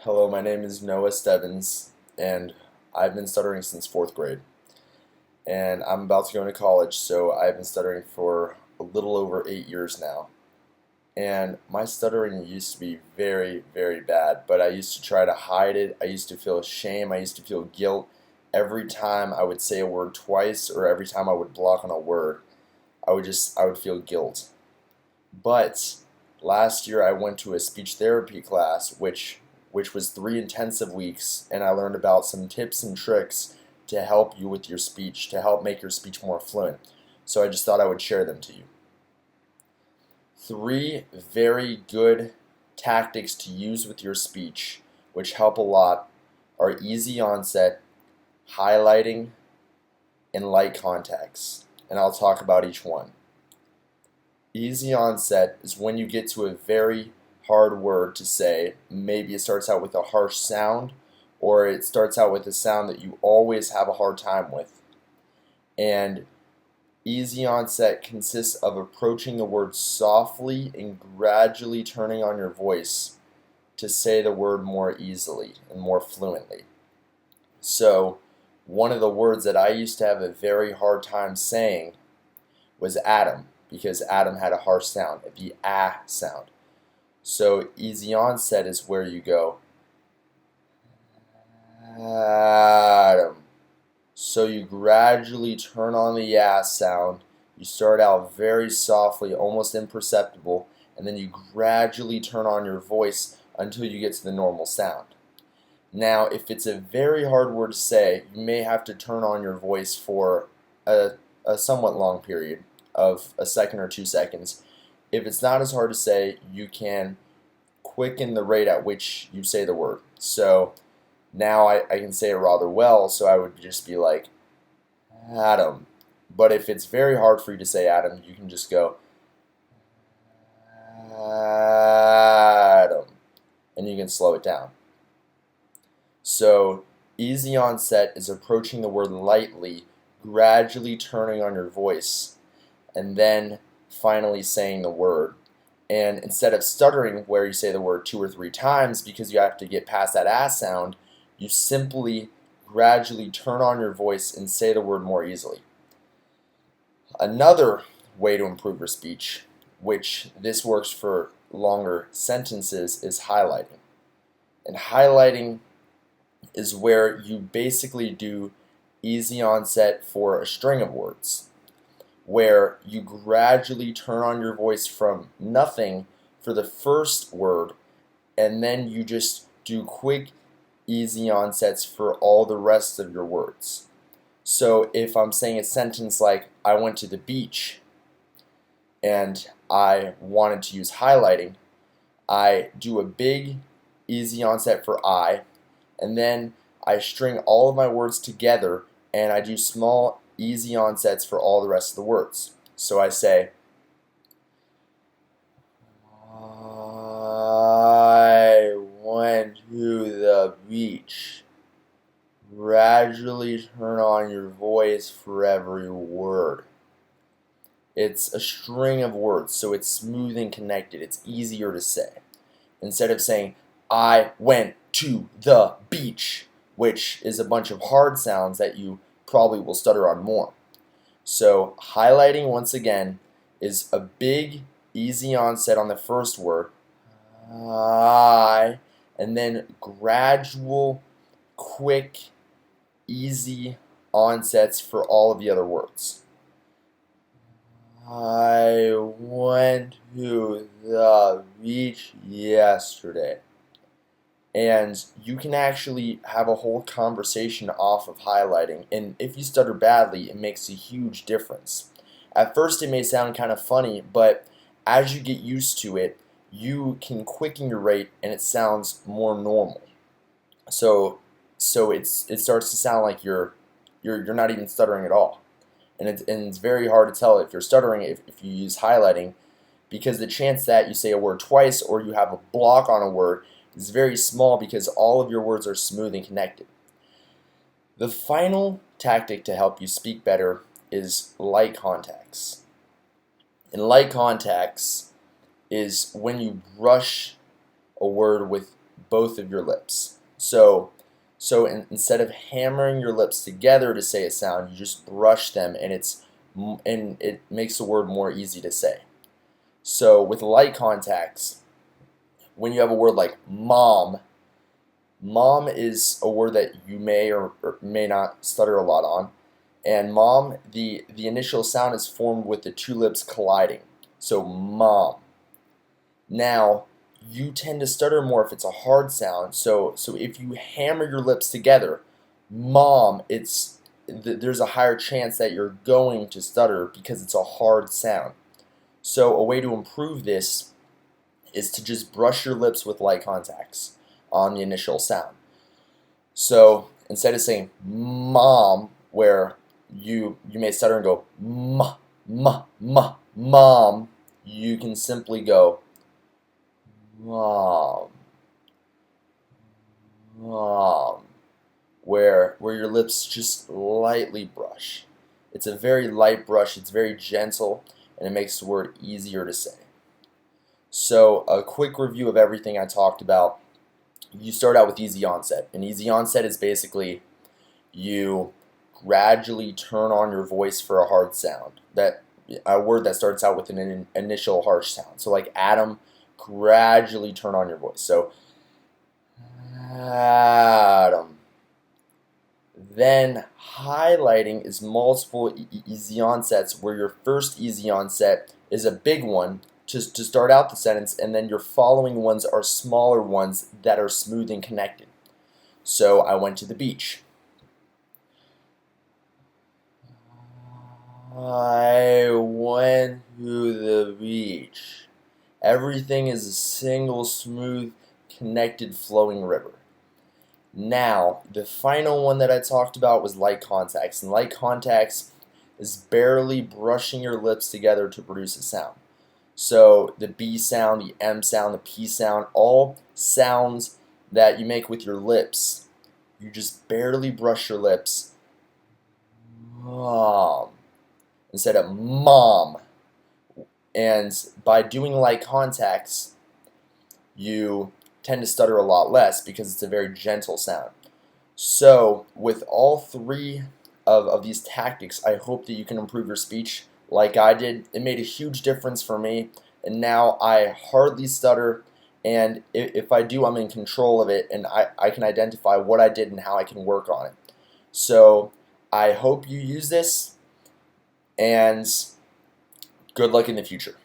Hello, my name is Noah Stebbins, and I've been stuttering since fourth grade. And I'm about to go into college, so I've been stuttering for a little over 8 years now. And my stuttering used to be very, very bad, but I used to try to hide it. I used to feel shame. I used to feel guilt every time I would say a word twice, or every time I would block on a word. I would feel guilt. But last year I went to a speech therapy class, which was 3 intensive weeks, and I learned about some tips and tricks to help you with your speech, to help make your speech more fluent. So I just thought I would share them to you. 3 very good tactics to use with your speech, which help a lot, are easy onset, highlighting, and light contacts. And I'll talk about each one. Easy onset is when you get to a very hard word to say. Maybe it starts out with a harsh sound, or it starts out with a sound that you always have a hard time with. And easy onset consists of approaching the word softly and gradually turning on your voice to say the word more easily and more fluently. So, one of the words that I used to have a very hard time saying was Adam, because Adam had a harsh sound, the ah sound. So easy onset is where you go Adam. So you gradually turn on the yeah sound. You start out very softly, almost imperceptible, and then you gradually turn on your voice until you get to the normal sound. Now, if it's a very hard word to say, you may have to turn on your voice for a somewhat long period of a second or 2 seconds. If it's not as hard to say, you can quicken the rate at which you say the word. So now I can say it rather well, so I would just be like, Adam. But if it's very hard for you to say Adam, you can just go, Adam. And you can slow it down. So easy onset is approaching the word lightly, gradually turning on your voice, and then finally saying the word. And instead of stuttering where you say the word 2 or 3 times because you have to get past that ass sound, you simply gradually turn on your voice and say the word more easily. Another way to improve your speech, which this works for longer sentences, is highlighting. And highlighting is where you basically do easy onset for a string of words, where you gradually turn on your voice from nothing for the first word, and then you just do quick, easy onsets for all the rest of your words. So if I'm saying a sentence like, I went to the beach, and I wanted to use highlighting, I do a big, easy onset for I, and then I string all of my words together, and I do small, easy onsets for all the rest of the words. So I say, I went to the beach. Gradually turn on your voice for every word. It's a string of words, so it's smooth and connected. It's easier to say. Instead of saying, I went to the beach, which is a bunch of hard sounds that you probably will stutter on more. So highlighting, once again, is a big, easy onset on the first word, I, and then gradual, quick, easy onsets for all of the other words. I went to the beach yesterday. And you can actually have a whole conversation off of highlighting, and if you stutter badly, it makes a huge difference. At first it may sound kind of funny, but as you get used to it, you can quicken your rate and it sounds more normal. So it starts to sound like you're not even stuttering at all. And it's very hard to tell if you're stuttering if you use highlighting, because the chance that you say a word twice or you have a block on a word is very small because all of your words are smooth and connected. The final tactic to help you speak better is light contacts. And light contacts is when you brush a word with both of your lips. So instead of hammering your lips together to say a sound, you just brush them, and it makes the word more easy to say. So with light contacts, when you have a word like mom, mom is a word that you may or may not stutter a lot on. And mom, the initial sound is formed with the two lips colliding. So mom. Now, you tend to stutter more if it's a hard sound. So if you hammer your lips together, mom, there's a higher chance that you're going to stutter because it's a hard sound. So a way to improve this is to just brush your lips with light contacts on the initial sound. So instead of saying mom, where you may stutter and go mom, you can simply go mom, where your lips just lightly brush. It's a very light brush, it's very gentle, and it makes the word easier to say. So a quick review of everything I talked about. You start out with easy onset. And easy onset is basically you gradually turn on your voice for a hard sound. A word that starts out with an initial harsh sound. So like Adam, gradually turn on your voice. So Adam. Then highlighting is multiple easy onsets, where your first easy onset is a big one to start out the sentence, and then your following ones are smaller ones that are smooth and connected. So I went to the beach. I went to the beach. Everything is a single, smooth, connected, flowing river. Now, the final one that I talked about was light contacts. And light contacts is barely brushing your lips together to produce a sound. So the B sound, the M sound, the P sound, all sounds that you make with your lips, you just barely brush your lips. Mom. Instead of mom. And by doing light contacts, you tend to stutter a lot less because it's a very gentle sound. So with all three of these tactics, I hope that you can improve your speech like I did. It made a huge difference for me, and now I hardly stutter, and if I do, I'm in control of it, and I can identify what I did and how I can work on it. So I hope you use this, and good luck in the future.